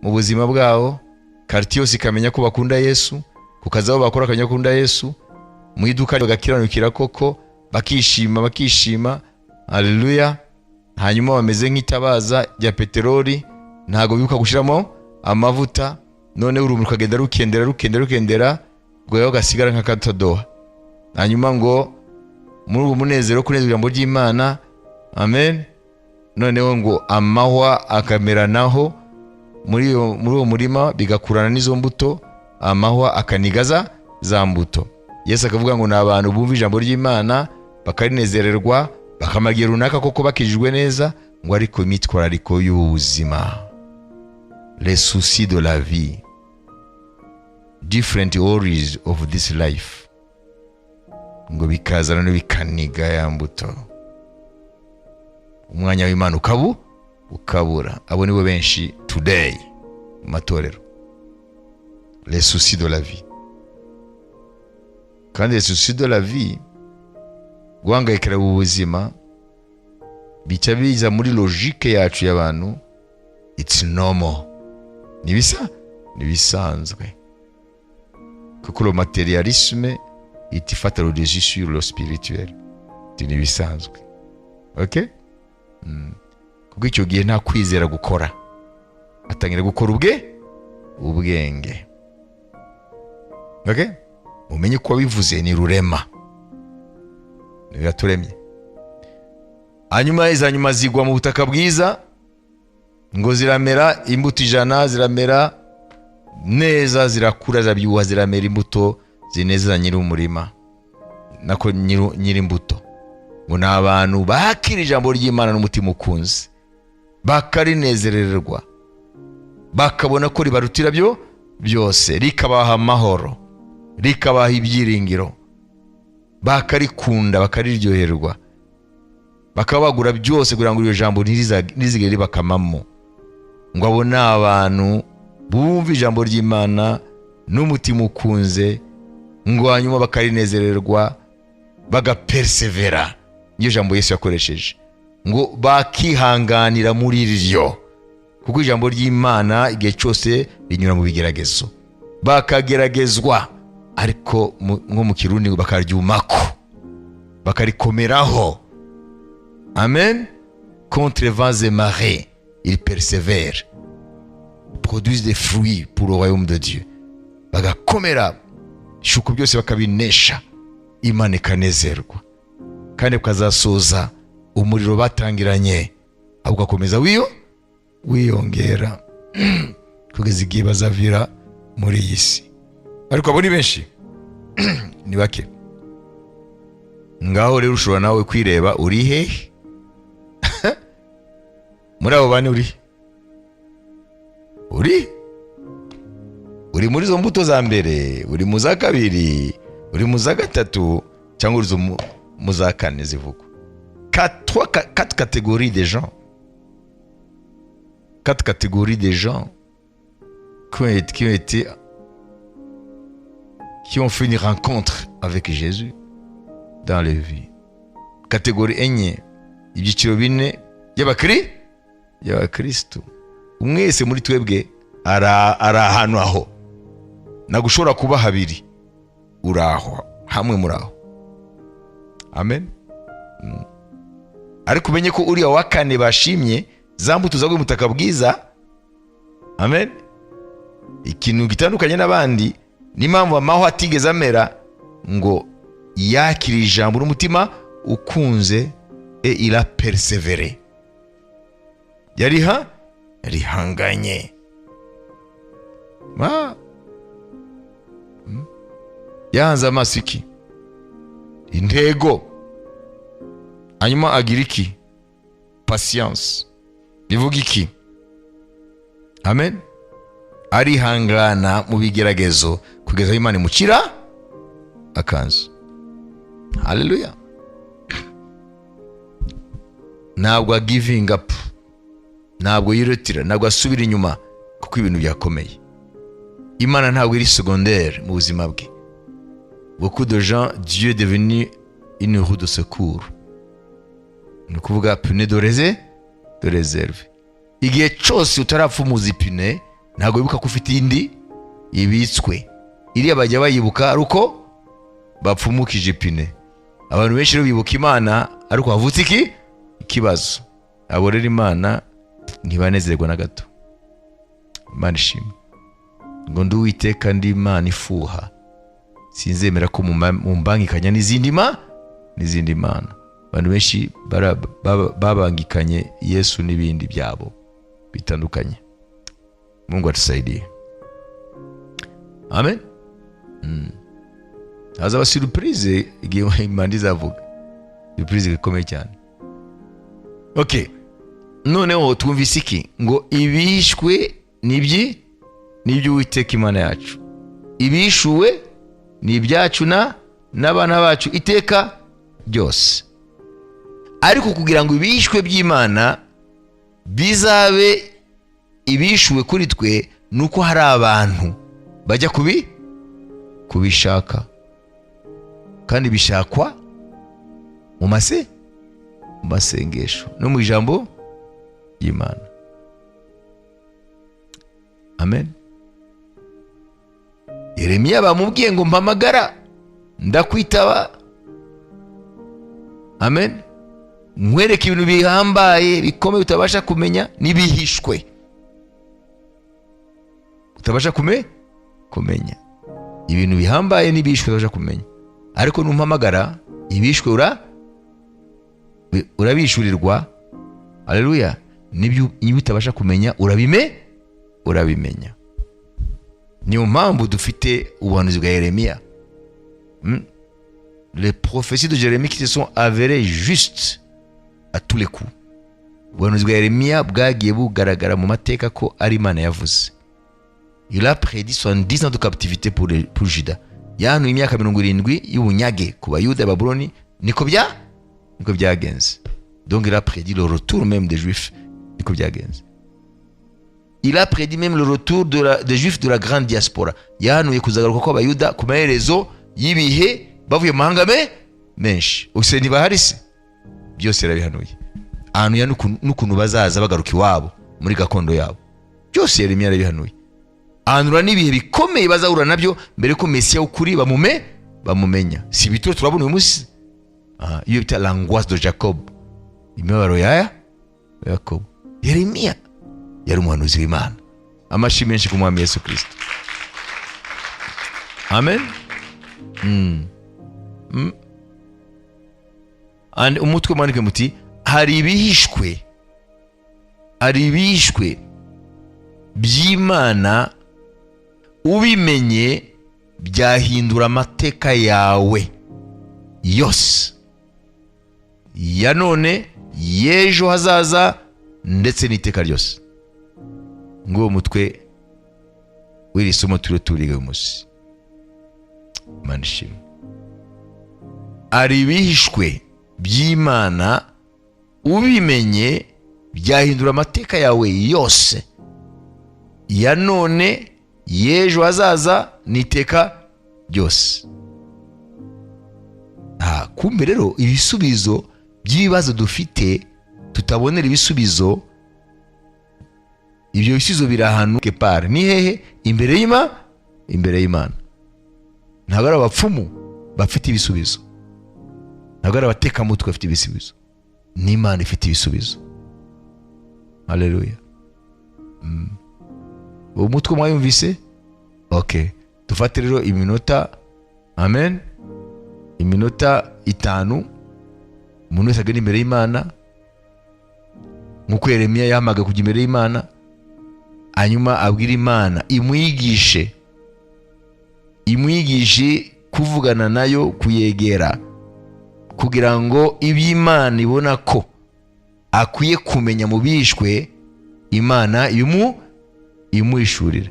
mu buzima bwabo. Karti yose ikamenya ko bakunda Yesu, kukazaho bakora akanya kunda Yesu, mu iduka bagakiranukira koko, bakishima. Haleluya. Hanyuma bameze nk'itabaza rya peteroli, ntago bibuka gushiramo amavuta, none urumuri kagenda rukendera ngo yo gasigara nk'akatodoha. Hanyuma ngo muri ubu munezero kunezera ijambo ry'Imana. Amen. Noneho ngo amahwa akameranaho muri uwo murima, bigakurana n'izo mbuto, amahwa akanigaza za mbuto. Yesu akavuga ngo n'abantu bumva ijambo ry'Imana bakarinezererwa, bakamagira runaka koko bakijijwe neza, ngo ariko imitwarariko y'ubuzima, les soucis de la vie, different worries of this life, ngo bikazana no bikaniga ya mbuto. Umwanya w'Imana ukabura. Abo nibo benshi today mu matorero. Les soucis de la vie. Kandi les soucis de la vie, guhangayikira ubuzima, bica biza muri logique yacu y'abantu. It's normal. Nibisanzwe. Kuko le matérialisme itifata le dessus sur le spirituel. Nibisanzwe. Okay? Kuko icyo gihe nta kwizera gukora, atangira gukora ubwenge. Okay? Umenye ko bivuze ni rurema, yaturemye. Hanyuma izanyuma zigwa mu butaka bwiza, ngo ziramera imbuto 100, ziramera neza, zirakura, zabyuha, ziramera imbuto zinezeza nyiri umurima, nako nyiri imbuto. Ngo n'abantu bakira ijambo ry'Imana n'umutima ukunze, bakarinezererwa, bakabona ko ribarutira byose, rikabaha amahoro, rikabaha ibyiringiro, bakarikunda, bakariryoherwa, bakabagura byose kugira ngo iryo jambo ntirizigere ribakamamo. Ngo abo ni abantu bumva ijambo ry'Imana n'umutima ukunze, ngo hanyuma bakarinezererwa, bagapersevera. Niyo jambo Yesu yakoresheje, ngo bakihanganira muri ryo, kuko ijambo ry'Imana igihe cyose rinyura mu bigeragezo, bakageragezwa, ariko nko mu Kirundi bakaryumako, bakarikomeraho. Amen. Contre vents et marées, ils persévèrent, produisent des fruits pour le royaume de Dieu. Bagakomera, shuko byose bakabinesha, Imana ikanezerwa, kandi ukazasoza umuriro batangiranye, ahubwo akomeza wiyongera kugeza igihe bazavira muri iyi si. Ariko abo ni benshi ni bake. Ngaho rero ushobora nawe kwireba, uri hehe? Muri abo bane uri uri muri zo mbuto za mbere, uri mu za kabiri, uri mu za gatatu, cyangwa uri mu za kane zivugwa. Quatre catégories de gens. Quatre catégories de gens qui ont fait une rencontre avec Jésus dans leur vie. Catégorie enye, ibyiciro bine y'abakristo. Umwese muri twebwe ari ahantu aho, nagushobora kuba habiri, uraho hamwe muraho. Amen. Ariko umenye ko uriya wa kane bashimye za mbuto zaguye mutaka bwiza. Amen. Ikintu gitandukanye n'abandi n'impamvu amaho atigeze amera ngo yakira ijambo n'umutima ukunze, et il a persévéré. Yarihanganye. Yahanze amaso iki? Intego. Hanyuma agira iki? Patience. Bivuga iki? Amen. Arihangana mu bigeragezo kugeza Imana imukira akanzu. Hallelujah. Ntabwo giving up, ntabwo yiretira, ntabwo asubira inyuma kuko ibintu byakomeye. Imana ntabwo iri secondaire mu buzima bwe. Beaucoup de gens, Dieu est devenu une roue de secours. Ni kuvuga pune de réserve. Igihe cyose utarapfumuza ipine, ntabwo wibuka ko ufite indi ibitswe. Iriya bajya bayibuka ari uko bapfumukije ipine. Abantu benshi bibuka Imana ariko havutse ikibazo. Abo rero Imana ntibanezerwa na gato. Imana ishimwe. Ngo ndi Uwiteka ndi Imana ifuha, sinzemera ko mumbangikanya n'izindi mana. Abantu benshi babangikanye Yesu n'ibindi byabo bitandukanye. Mungu atusaidie. Amen. Hazaba surprise igihe Imana izavuga. Surprise ikomeye cyane. Okay. Noneho twumvise iki? Ngo ibishwe nibyo Uwiteka Imana yacu. Ibishuwe ni ibyacu n'abana bacu iteka byose. Ariko kugira ngo ibishwe by'Imana bizabe ibishuwe kuri twe, nuko hari abantu bajya kubishaka. Kandi bishakwa mu masengesho no mu ijambo ry'Imana. Amen. Yeremiya bamubwiye ngo mpamagara ndakwitaba. Amen. Nkwereke ibintu bihambaye bikomeye utabasha kumenya n'ibihishwe utabasha kumenya. Ibintu bihambaye n'ibihishwe utabasha kumenya, ariko numpamagara ibishwe urabishurirwa. Haleluya. Nibyo utabasha kumenya urabimenya. Niyo mpamvu dufite ubuhanuzi bwa Yeremiya. Les prophéties de Jérémie qui se sont avérées justes à tous les coups. Ubuhanuzi bwa Yeremiya bwagiye bugaragara mu mateka ko ari Imana yavuze. Il a prédit 70 ans de captivité pour Juda. Yahanuye imyaka 70 y'ubunyage ku Bayuda ya Babuloni. Niko byagenze. Donc il a prédit le retour même des Juifs. Niko byagenze. Il a prédit même le retour des Juifs de la grande diaspora. Yahanuye kuzagaruka kwa Bayuda ku maherezo y'ibihe bavuye mu mahanga menshi. Ose ntibahari se? Byose yarabihanuye. Ahanuye n'ukuntu bazaza bagaruka iwabo muri gakondo yabo. Byose Yeremiya yarabihanuye. Ahanura n'ibihe bikomeye bazahura nabyo mbere ko Mesiya ukuri bamumenya. Si bityo turabona uyu munsi. Iyo bita l'angoisse de Jacob. Imibabaro ya Yakobo. Yeremiya yari umuhanuzi w'Imana. Amashyi menshi ku Mwami Yesu Kristo. Amen. And umutwe mwanike muti hari ibihishwe by'Imana, ubimenye byahindura amateka yawe yose, ya none, y'ejo hazaza ndetse n'iteka ryose. Ngo mutwe w'iri somo turiga uyu munsi. Imana ishimwe. Ari ibihishwe by'Imana ubimenye byahindura amateka yawe yose ya none, y'ejo hazaza n'iteka ryose. Kumbe rero ibisubizo by'ibibazo dufite tutabonera ibisubizo, ibyo bisubizo biri ahantu kepare. Ni hehe? Imbere y'Imana. Ntabwo ari abapfumu bafite ibisubizo, ntabwo ari abatekamutwe bafite ibisubizo, ni Imana ifite ibisubizo. Haleluya. Umutwe mwayumvise? Okay, dufate rero iminota, amen, iminota 5 umuntu wese agenda imbere y'Imana nk'uko Yeremiya yahamaga kujya imbere y'Imana, hanyuma abwira Imana imwigishe kuvugana nayo, kuyegera, kugira ngo iby'Imana ibona ko akwiye kumenya mu bishwe, Imana imuhishurira,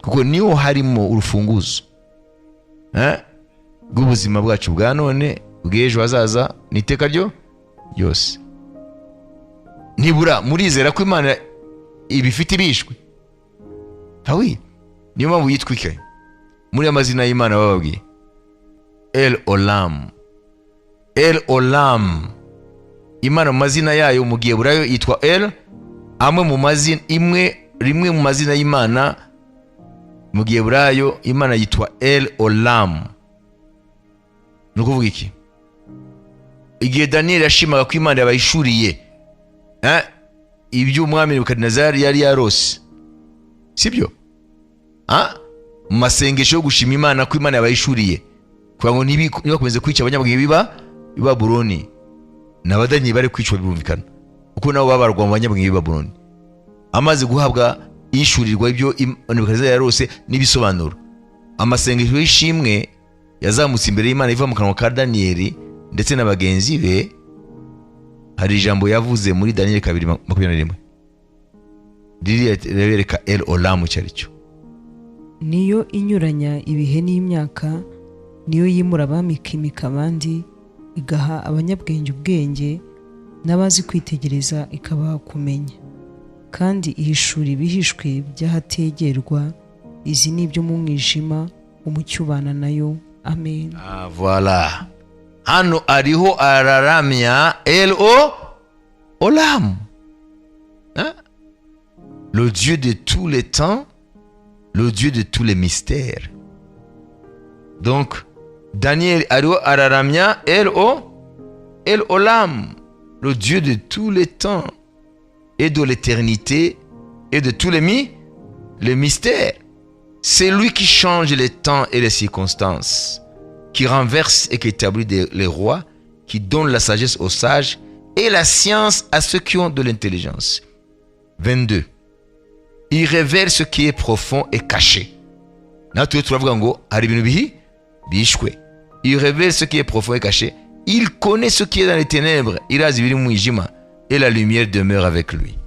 kuko niho harimo urufunguzo rw'ubuzima bwacu bwa none, bw'ejo hazaza n'iteka ryose. Nibura murizera ko Imana ibifite ibishwe? Hawi, niyo mpamvu yitwike muri amazina y'Imana bababwiye El Olam. El Olam, Imana mu mazina yayo mu Giheburayo yitwa El. Rimwe mu mazina y'Imana mu Giheburayo Imana yitwa El Olam. Ni ukuvuga iki? Igihe Daniyeli yashimaga ko Imana yabayishuriye ibyo umwami Nebukadinezari yari yarose, sibyo? Mu masengesho yo gushima Imana ko Imana yabayishuriye kugira ngo ntibakomeze kwica abanyabwenge b'i Babuloni, n'Abadanyeli bari kwicwa birumvikana, kuko nabo babarwa mu banyabwenge b'i Babuloni. Amaze guhabwa ishurirwa ibyo Nebukadinezari yarose n'ibisobanuro, amasengesho y'ishimwe yazamutse imbere y'Imana iva mu kanwa ka Daniyeli ndetse na bagenzi be. Hari ijambo yavuze muri Daniyeli 2:21 ririya El Olam icyo ari cyo. Niyo inyuranya ibihe n'imyaka, niyo yimura abamikimika abandi, igaha abanyabwenge ubwenge, n'abazi kwitegereza ikabaha kumenya, kandi ihishura ibihishwe by'ahategerwa. Izi ni ibyo mu mwijima, umucyo ubana nayo. Amen. Voilà. Hano ariho araramya El Olam, le Dieu de tous les temps, le Dieu de tous les mystères. Donc Daniel ariho araramya El Olam, le Dieu de tous les temps et de l'éternité et de tous les mystères. C'est lui qui change les temps et les circonstances, qui renverse et qui établit les rois, qui donne la sagesse aux sages et la science à ceux qui ont de l'intelligence. 22. Il révèle ce qui est profond et caché. Il révèle ce qui est profond et caché. Il connaît ce qui est dans les ténèbres. Et la lumière demeure avec lui.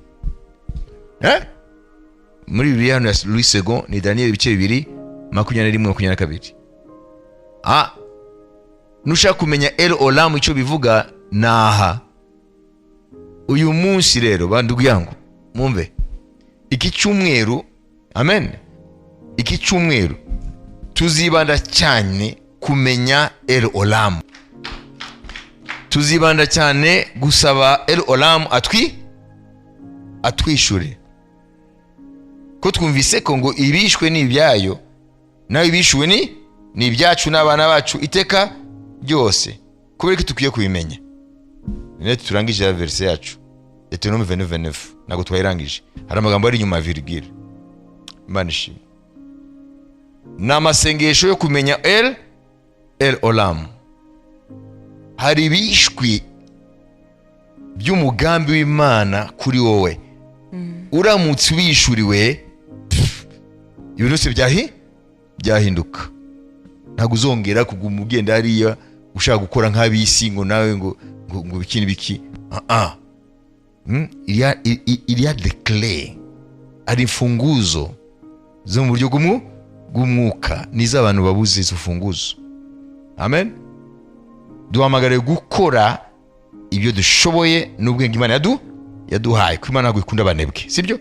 Muri Bibiliya hano ya Louis II ni Daniel 2:21-22. Nushaka kumenya El Olam icyo bivuga naha. Uyu munsi rero bandugu yangu mumve, iki cyumweru, amen, iki cyumweru tuzibanda cyane kumenya El Olam. Tuzibanda cyane gusaba El Olam atwishure. Ko twumvise ko ngo ibishwe ni ibyayo, nawe ibishwe ni ibyacu n'abana bacu iteka ryose. Kubera ko tukwiye kubimenya. None turangije ya verse yacu Deutéronome 29:29, nago twayirangije. Hari amagambo ari inyuma virgule. Imana ishimwe. N'amasengesho yo kumenya El Olam. Hari ibishwi by'umugambi w'Imana kuri wowe. Uramutse wishuriwe, ibintu byose byahinduka. Ntabwo uzongera kuguma ugenda hariya ushaka gukora nk'abisi ngo nawe ngo biki. Il y a des clés, ari imfunguzo zo mu buryo bw'umwuka nizo abantu babuze izo funguzo. Amen. Duhamagare gukora ibyo dushoboye n'ubwenge Imana yaduhaye, kuko Imana ntabwo ikunda abanebwe, sibyo?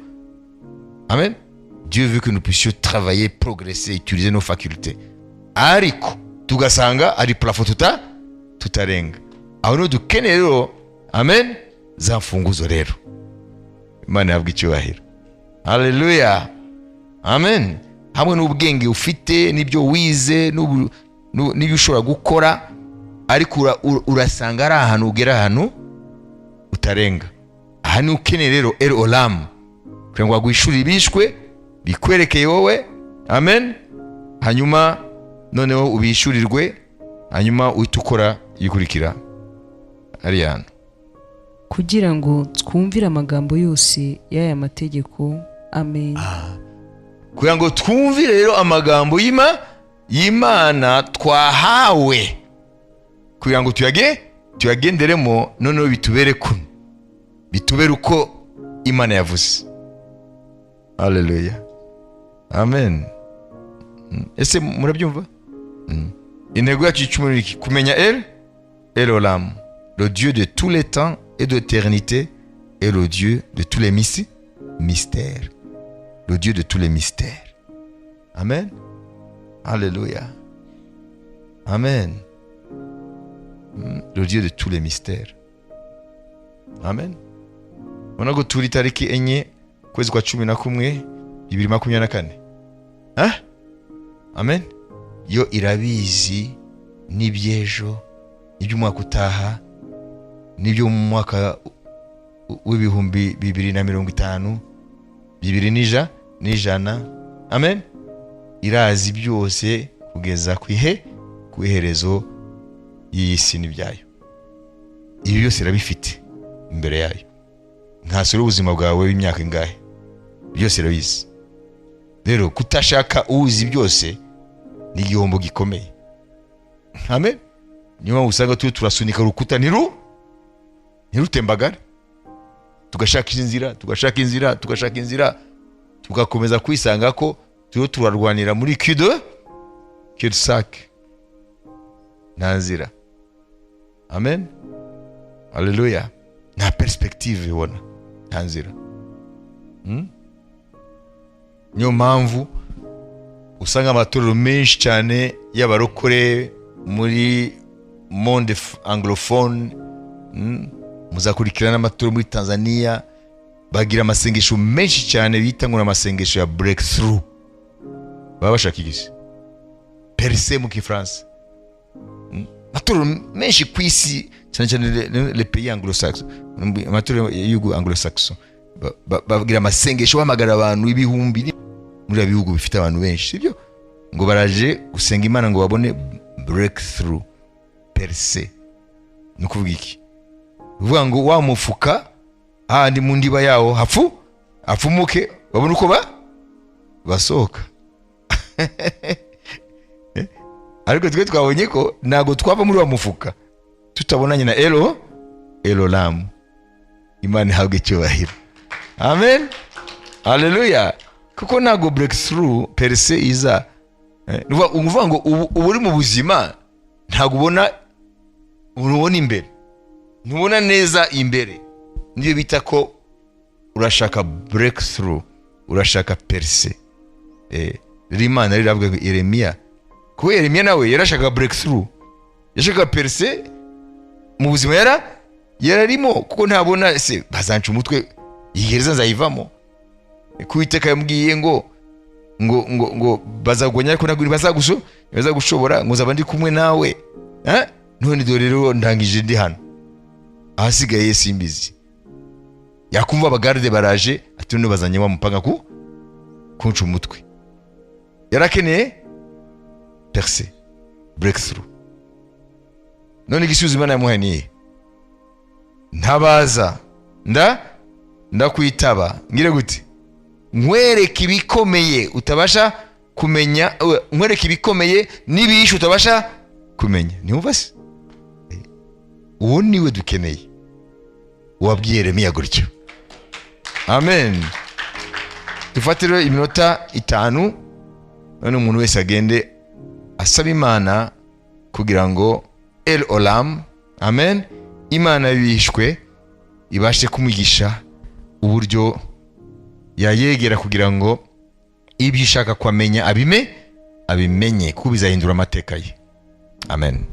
Amen. Dieu veut que nous puissions travailler, progresser, utiliser nos facultés. Ariko tugasanga ari plafond tutarenga. Aho no dukeneye rero, amen, za mfunguzo rero. Imana yabwa icyubahiro. Haleluya. Amen. Hamwe n'ubwenge ufite n'ibyo wize n'ibyo ushobora gukora, ariko urasanga ari ahantu ugera ahantu utarenga. Aha ni ukeneye rero El Olam, kugira ngo agwishuri bishwe bikwerekeye wowe. Amen. Hanyuma noneho ubishurirwe, hanyuma uhita ukora yikurikira ari yantu, kugira ngo twumvire amagambo yose y'aya mategeko. Amen. kugira ngo twumvire rero amagambo y'Imana twahawe, kugira ngo tuyagenderemo, noneho bitubere uko Imana yavuze. Haleluya. Amen. Ese murabyumva? Intego yacu y'icumuro iki? Kumenya El Olam, le Dieu de tous les temps et de l'éternité, et le Dieu de tous les mystères. Le Dieu de tous les mystères. Amen. Alléluia. Amen. Le Dieu de tous les mystères. Amen. Onago turi tariki enye kwezi kwa 11 2024. Amen. Yo irabizi n'ibyejo, n'iby'umwaka utaha, n'ibyo mu mwaka w'ibihumbi 2050, 2100. Amen. Irazi byose kugeza ku iherezo y'isi n'ibyayo. Ibi byose irabifite imbere yayo. Ntasore ubuzima bwawe w'imyaka ingahe, byose irabizi. Rero kutashaka uzi byose ni igihombo gikomeye. Amen. Niyo usanga turasunika urukuta ntirutembagare, tugashaka inzira, tugakomeza kwisanga ko turarwanira muri cul-de-sac, nta nzira. Amen. Haleluya. Nta perspective ibona, nta nzira. Niyo mpamvu usanga amatorero menshi cyane y'abarokore muri monde anglophone, muzakurikirana n'amatorero muri Tanzania, bagira amasengesho menshi cyane bita ngo n'amasengesho ya breakthrough. Baba bashaka igisi percée mu Kifaransa. Amatorero menshi ku isi cyane cyane les pays anglo-saxons, amatorero y'ugu anglo-saxon, bagira amasengesho bamagara abantu ibihumbi muri abihugu bifite abantu benshi, sibyo? Ngo baraje gusenga Imana ngo babone breakthrough, percée. Nukuvuga iki? Uvuga ngo wa mufuka ahandi mu ndiba yawo hafumuke, babone uko basohoka. Ariko twe twabonye ko nago twava muri wa mufuka tutabonanye na El Olam. Imana ihabwe icyubahiro. Amen. Haleluya. Kuko nago breakthrough percée iza, uvuga ngo ubu uri mu buzima ntago ubona imbere, ntubona neza imbere. Niyo bita ko urashaka breakthrough, urashaka percée. Imana riravuga ko Yeremiya, kuko Yeremiya nawe yarashaka breakthrough, yashaka percée mu buzima yararimo, kuko ntabona se bazanca umutwe igereza nzayivamo. Kuiteka yambwiye ngo bazagwanya, ariko naguri bazagushobora, ngo zabandi kumwe nawe. None dore rero ndangije ndi hano, ahasigaye simbizi. Yakumva abagarde baraje, ati none bazanye wa mupanga kunca umutwe. Yarakeneye percée, breakthrough. None igisubizo Imana yamuhaye ni ntabaza ndakwitaba ngire gute? Nkwereke ibikomeye utabasha kumenya, nkwereke ibikomeye n'ibishe utabasha kumenya. Niumva se? Uwo niwe dukeneye, wabwiye Yeremiya gutyo. Amen. dufate rero iminota 5 none umuntu wese agende asaba Imana kugira ngo El Olam, amen, Imana bishwe ibashe kumwigisha uburyo yayegera kugira ngo ibyo ishaka kwamenya abimenye kuko bizahindura amateka ye. Amen.